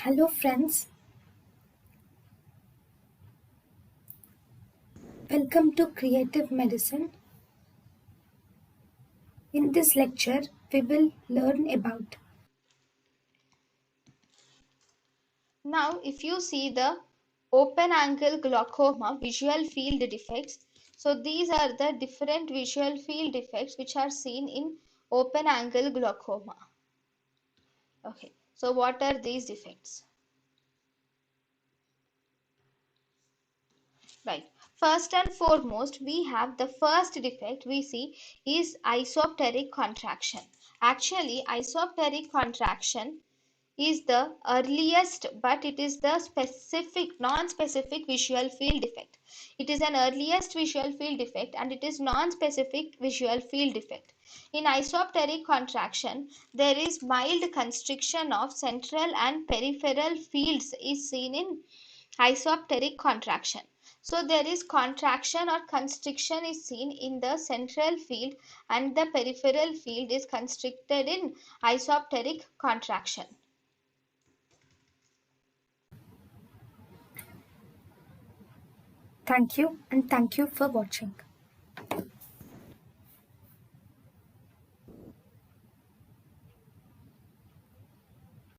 Hello friends, welcome to Creative Medicine. In this lecture, we will learn about Now, if you see the open angle glaucoma visual field defects, so these are the different visual field defects which are seen in open angle glaucoma. Okay, so what are these defects? Right. First and foremost, we have the first defect we see is isopteric contraction. Actually, isopteric contraction is the earliest, but it is the non-specific visual field defect. It is an earliest visual field defect and it is non-specific visual field defect. In isopteric contraction, there is mild constriction of central and peripheral fields is seen in isopteric contraction. So there is contraction or constriction is seen in the central field and the peripheral field is constricted in isopteric contraction. thank you and thank you for watching.